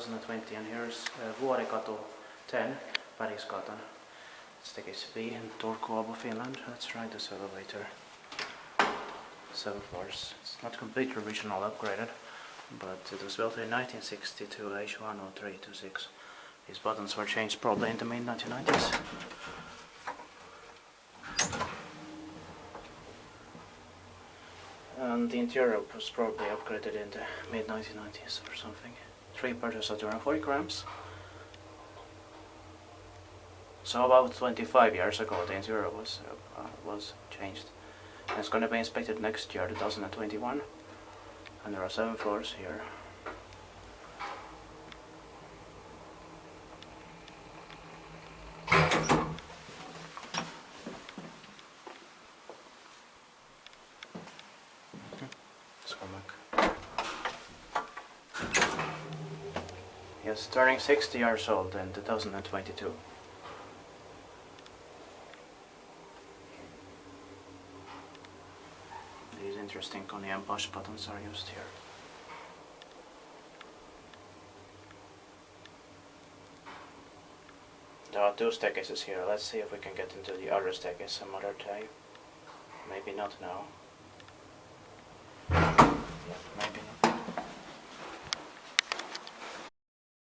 2020, and here's Vuorikatu 10, Berggatan. Staircase B in Turku, Finland. Let's ride this elevator. 7 floors. It's not completely original, upgraded, but it was built in 1962, H10326. These buttons were changed probably in the mid-1990s. And the interior was probably upgraded in the mid-1990s or something. 3 purchase of 240 grams. So about 25 years ago the interior was changed. And it's going to be inspected next year, 2021. And there are 7 floors here. Let's go back. Yes, turning 60 years old in 2022. These interesting KONE M push buttons are used here. There are 2 staircases here. Let's see if we can get into the other staircase some other day. Maybe not now. Yeah, maybe not.